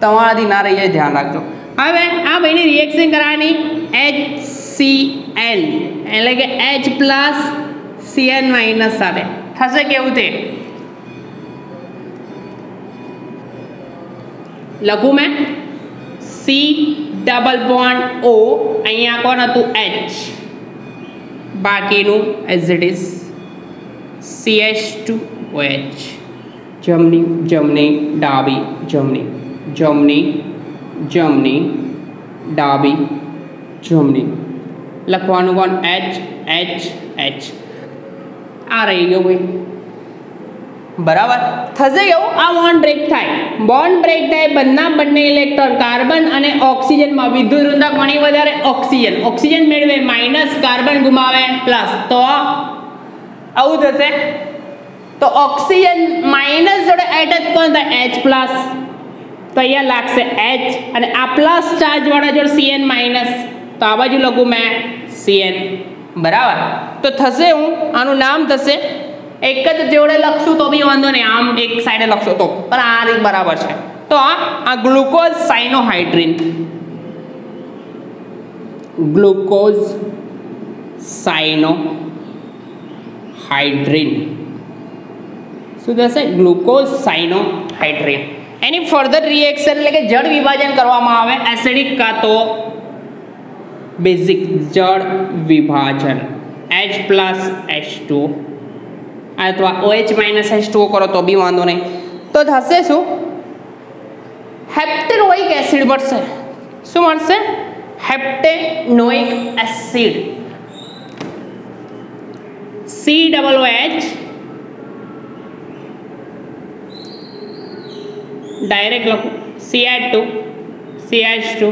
તમારાથી ના રહી જાય ધ્યાન રાખજો હવે આ ભાઈની રિએક્શન કરવાની HCN એટલે કે H પ્લસ CN માઇનસ સાથે થશે કેવું તે લખું મેં C ડબલ બોન્ડ O, અહીંયા કોણ હતું H, બાકીનું એઝ ઇટ ઇઝ CH2OH. જમણી જમણી ડાબી જમણી જમણી જમણી ડાબી જમણી લખવાનું કોણ H H H. આ રહી ગયો ભાઈ, બરાબર. થશે એવું, આ બોન્ડ બ્રેક થાય. બોન્ડ બ્રેક થાય, બંને ઇલેક્ટ્રોન કાર્બન અને ઓક્સિજનમાં વિદ્યુત ઋણતા કોની વધારે? ઓક્સિજન મેળવે માઇનસ, કાર્બન ગુમાવે પ્લસ, તો આવું થશે. તો ઓક્સિજન માઇનસ જોડે એટેચ કોણ થાય? H પ્લસ, તો અહીંયા લાગશે H અને આ પ્લસ ચાર્જ વાળા જોડે Cn માઇનસ, તો આ બાજુ લખું મેં Cn, બરાબર. તો થશે હું આનું નામ થશે, એક જ જોડે લખશું તો બી વાંધો નહીં, આમ એક સાઈડે લખશો તો પણ આ રીત બરાબર છે. તો આ ગ્લુકોઝ સાયનોહાઇડ્રીન, ગ્લુકોઝ સાયનોહાઇડ્રીન શું થશે? ગ્લુકોઝ સાયનોહાઇડ્રીન. એની ફર્ધર રિએક્શન એટલે કે જળ વિભાજન કરવામાં આવે, એસિડિક કાં તો બેઝિક જળ વિભાજન, H પ્લસ H2 અથવા OH માઇનસ H2O કરો તો બી વાંધો નહીં. તો થશે શું? હેપ્ટેનોઇક એસિડ મળશે. શું મળશે? હેપ્ટેનોઇક એસિડ, COOH ડાયરેક્ટ લખું CH2 CH2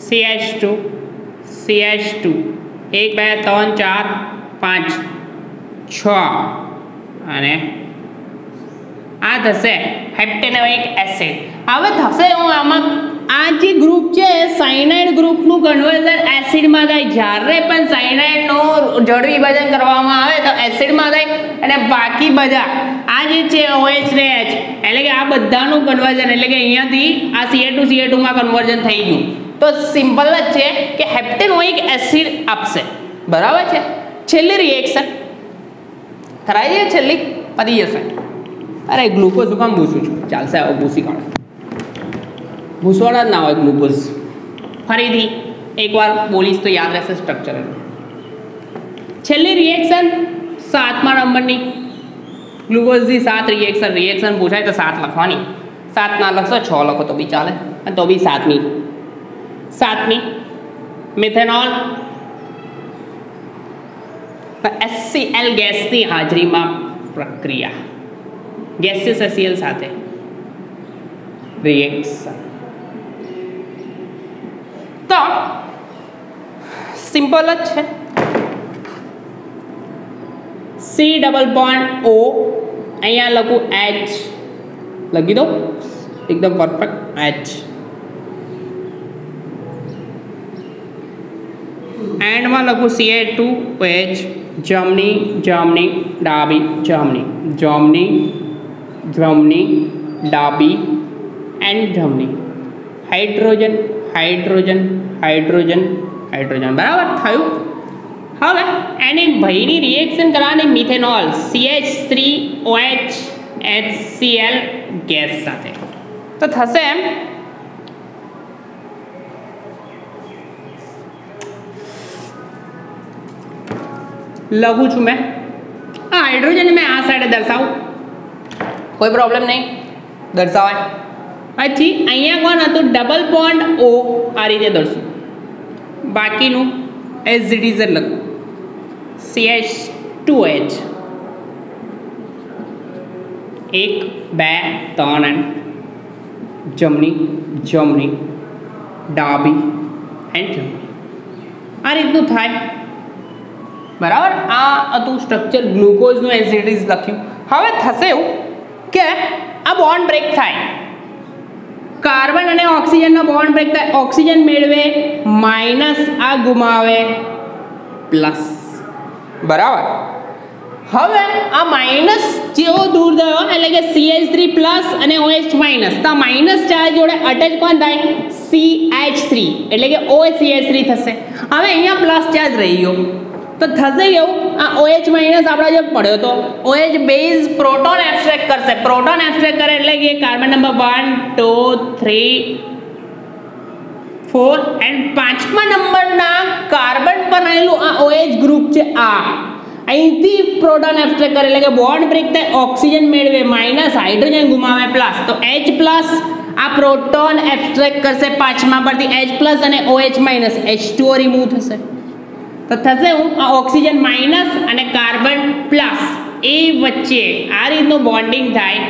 CH2 CH2 1 2 3 4 5 6 અને આ થશે હેપ્ટેનોઇક એસિડ. હવે થશે હું આમાં આ જે ગ્રુપ છે સાયનાઇડ ગ્રુપનું કન્વર્ઝન એસિડમાં થાય. જ્યારે પણ સાયનાઇડનું જળ વિભાજન કરવામાં આવે તો એસિડમાં થાય અને બાકી બધા આ જે છે OH ને H એટલે કે આ બધાનું કન્વર્ઝન એટલે કે અહીંયાથી આ Ca2 માં કન્વર્ઝન થઈ ગયું. તો સિમ્પલ જ છે કે હેપ્ટેનોઇક એસિડ આપશે, બરાબર છે. છેલ્લી રિએક્શન કરાવી દઈએ, છેલ્લી પતી જશે. અરે ગ્લુકોઝ શું કામ ભૂસું છું? ચાલશે, આવો ભૂસી કાઢો. ભૂસવાના જ ના હોય ગ્લુકોઝ. ફરીથી એકવાર બોલીશ તો યાદ રહેશે સ્ટ્રક્ચર. છેલ્લી રિએક્શન 7મા નંબરની ગ્લુકોઝની 7 રિએક્શન પૂછાય તો 7 લખવાની. 7 ના લખશો 6 લખો તો બી ચાલે, અને તો બી 7મી મિથેનોલ HCl ગેસની હાજરીમાં પ્રક્રિયા, ગેસિયસ HCl સાથે રિએક્શન. તો સિમ્પલ જ છે. C ડબલ બોન્ડ O, અહીંયા લખું H, લખી દો એકદમ પરફેક્ટ H. એન્ડમાં લખું Ca2OH, જમણી જમણી ડાબી જમણી જમણી જમણી ડાબી એન્ડ જમણી, હાઇડ્રોજન હાઇડ્રોજન હાઇડ્રોજન હાઇડ્રોજન, બરાબર થયું. હવે એની ભાઈની રિએક્શન કરવાની મિથેનોલ CH3OH HCl ગેસ સાથે. તો થશે એમ લખું છું મેં. આ હાઇડ્રોજન મેં આ સાઈડે દર્શાવું, કોઈ પ્રોબ્લેમ નહીં, દર્શાવાય. પછી અહીંયા કોણ હતું? ડબલ બોન્ડ O, આ રીતે દર્શું. બાકીનું એઝ ઇટ ઇઝ લખું CH2OH 1 2 3 એન્ડ જમણી જમણી ડાબી એન્ડ જમણી, આ રીતનું થાય, બરાબર. આ હતું સ્ટ્રક્ચર ગ્લુકોઝનું એઝ ઇટ ઇઝ લખ્યું. હવે થશે એવું કે આ બોન્ડ બ્રેક થાય, કાર્બન અને ઓક્સિજનનો બોન્ડ બ્રેક થાય, ઓક્સિજન મેળવે માઇનસ, આ ગુમાવે પ્લસ, બરાબર. હવે આ માઇનસ જેવો દૂર થયો એટલે કે CH3 પ્લસ અને OH માઇનસ, તો માઇનસ ચાર્જ જોડે અટેચ કોણ થાય? CH3 એટલે કે OCH3 થશે. હવે અહીંયા પ્લસ ચાર્જ રહી ગયો તો થશે એવું, આ OH માઇનસ આપણા જે પડ્યો તો OH બેઝ પ્રોટોન એબ્સ્ટ્રેક્ટ કરશે. પ્રોટોન એબ્સ્ટ્રેક્ટ કરે એટલે કે કાર્બન નંબર 1 2 3 4 એન્ડ 5મા નંબરના કાર્બન પર આવેલું આ OH ગ્રુપ છે આ અહીંથી પ્રોટોન એબ્સ્ટ્રેક્ટ કરે એટલે કે બોન્ડ બ્રેક થાય ઓક્સિજન મેળવે માઇનસ હાઇડ્રોજન ગુમાવે પ્લસ તો H પ્લસ આ પ્રોટોન એબ્સ્ટ્રેક્ટ કરશે 5મા પરથી H પ્લસ અને OH માઇનસ H2O રિમૂવ થશે તો થશે હું આ ઓક્સિજન માઇનસ અને કાર્બન પ્લસ એ વચ્ચે આ રીતનું બોન્ડિંગ થાય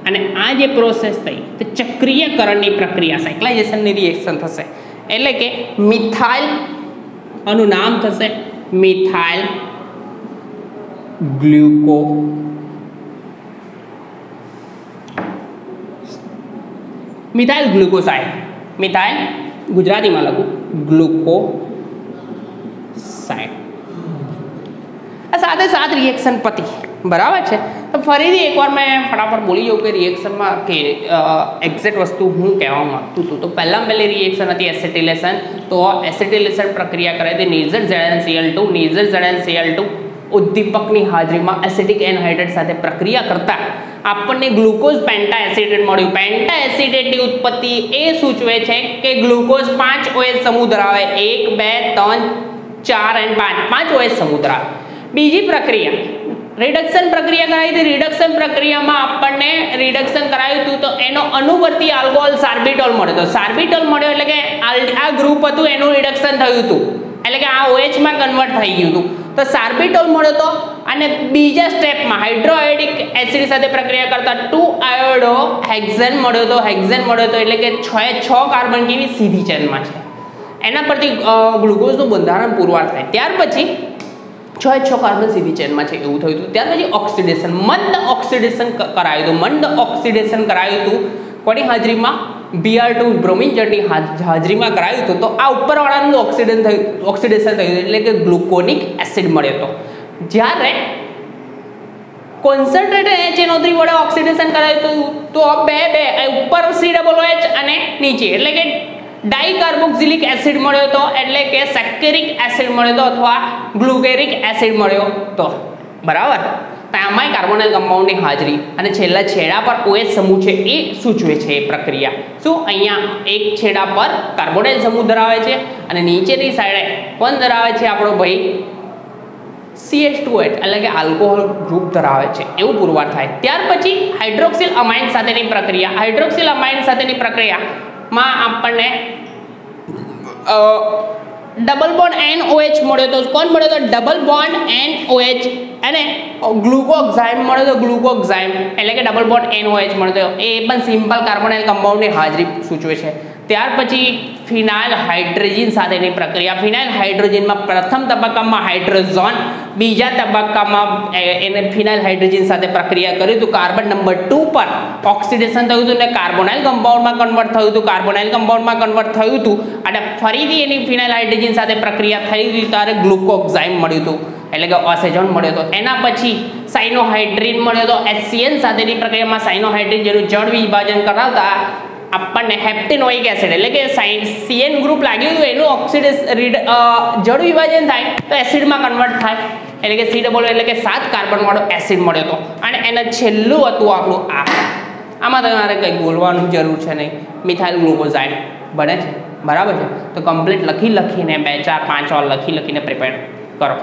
અને આ જે પ્રોસેસ થઈ તે ચક્રીયકરણની પ્રક્રિયા સાયક્લાઇઝેશનની રિએક્શન થશે એટલે કે મિથાઇલ આનું નામ થશે મિથાઇલ ગ્લુકો મિથાઇલ ગ્લુકોસાઇડ મિથાઇલ ગુજરાતીમાં લખું ગ્લુકોસાઇડ આ સાથે સાત રિએક્શન પતિ બરાબર છે તો ફરીથી એકવાર મેં ફટાફટ બોલી જાઉં કે રિએક્શનમાં કે એક્ઝેક્ટ વસ્તુ હું કહેવા માંગતું હતું તો પહેલી રિએક્શન હતી એસિટિલેશન તો એસિટિલેશન પ્રક્રિયા કરે તે નિર્જર ZnCl2 ઉદ્દીપકની હાજરીમાં એસિટિક એનહાઇડ્રેટ સાથે પ્રક્રિયા કરતા આપણને ગ્લુકોઝ પેન્ટા એસિડેટ મળ્યું પેન્ટા એસિડેટની ઉત્પત્તિ એ સૂચવે છે કે ગ્લુકોઝ 5 OH સમૂહ ધરાવે 1 2 3 4 અને 5 OH સમૂહ ધરાવે બીજી પ્રક્રિયા રિડક્શન પ્રક્રિયા કરાવી હતી રિડક્શન પ્રક્રિયામાં આપણને રિડક્શન કરાવ્યું હતું તો એનો અનુવર્તી આલ્કોહોલ સાર્બિટોલ મળ્યો તો સાર્બિટોલ મળ્યો એટલે કે આ ગ્રુપ હતું એનું રિડક્શન થયું હતું એટલે કે આ OH માં કન્વર્ટ થઈ ગયું હતું તો સાર્બિટોલ મળ્યો તો અને બીજા સ્ટેપમાં હાઇડ્રોઆયોડિક એસિડ સાથે પ્રક્રિયા કરતા 2 આયોડો હેક્ઝેન મળ્યો તો એટલે કે 6 કાર્બન કેવી સીધી ચેનમાં છે એના પરથી ગ્લુકોઝનું બંધારણ પુરવાર થાય ત્યાર પછી 6 કાર્બન સીધી ચેનમાં છે એવું થયું હતું ત્યાર પછી ઓક્સિડેશન મંદ ઓક્સિડેશન કરાયું હતું કોની હાજરીમાં Br2 બ્રોમિન જળની હાજરીમાં કરાયું હતું તો આ ઉપરવાળાનું ઓક્સિડેશન થયું એટલે કે ગ્લુકોનિક એસિડ મળ્યો હતો જ્યારે કોન્સન્ટ્રેટેડ HNO3 વડે ઓક્સિડેશન કરાયું હતું તો બે ઉપર COOH અને નીચે એટલે કે ડાઇકાર્બોક્સિલિક એસિડ મળ્યો હતો એટલે કે સેકેરિક એસિડ મળ્યો હતો અથવા ગ્લુકેરિક એસિડ મળ્યો તો બરાબર આમાંય કાર્બોનાઇલ કમ્પાઉન્ડની હાજરી અને છેલ્લા છેડા પર OH સમૂહ છે એ સૂચવે છે એ પ્રક્રિયા શું અહીંયા એક છેડા પર કાર્બોનાઇલ સમૂહ ધરાવે છે અને નીચેની સાઈડે કોણ ધરાવે છે આપણો ભાઈ CH2H એટલે કે આલ્કોહોલ ગ્રુપ ધરાવે છે એવું પુરવાર થાય ત્યાર પછી હાઇડ્રોક્સિલ અમાઇન સાથેની પ્રક્રિયામાં આપણને ડબલ બોન્ડ NOH મળ્યો તો કોણ મળ્યો તો ડબલ બોન્ડ NOH અને ગ્લુકોક્સાઇમ મળ્યો તો ગ્લુકોક્સાઇમ એટલે કે ડબલ બોન્ડ NOH મળ્યો તો એ પણ સિમ્પલ કાર્બોનાઇલ કમ્પાઉન્ડની હાજરી સૂચવે છે ત્યાર પછી ફિનાઇલ હાઇડ્રોજન સાથેની પ્રક્રિયા ફિનાઇલ હાઇડ્રોજનમાં પ્રથમ તબક્કામાં હાઇડ્રોઝોન બીજા તબક્કામાં એને ફિનાઇલ હાઇડ્રોજન સાથે પ્રક્રિયા કરી તો કાર્બન નંબર 2 પર ઓક્સિડેશન થયું હતું અને કાર્બોનાઇલ કમ્પાઉન્ડમાં કન્વર્ટ થયું હતું અને ફરીથી એની ફિનાઇલ હાઇડ્રોજન સાથે પ્રક્રિયા થઈ હતી ત્યારે ગ્લુકોક્સાઇમ મળ્યું હતું એટલે કે ઓસેઝોન મળ્યો હતો એના પછી સાઇનોહાઇડ્રીન મળ્યો હતો HCN સાથેની પ્રક્રિયામાં સાઇનોહાઇડ્રીન જેનું જળ વિભાજન કરાવતા આપણને હેપ્ટેનોઇક એસિડ એટલે કે CN ગ્રુપ લાગ્યું હતું એનું જળ વિભાજન થાય તો એસિડમાં કન્વર્ટ થાય એટલે કે COO એટલે કે 7 કાર્બન વાળો એસિડ મળ્યો હતો અને એને છેલ્લું હતું આપણું આમાં તમારે કંઈ બોલવાનું જરૂર છે નહીં મિથાઇલ ગ્લુકોસાઇડ બને છે બરાબર છે તો કમ્પ્લીટ લખીને 2 4 5 વાર લખીને પ્રિપેર કરો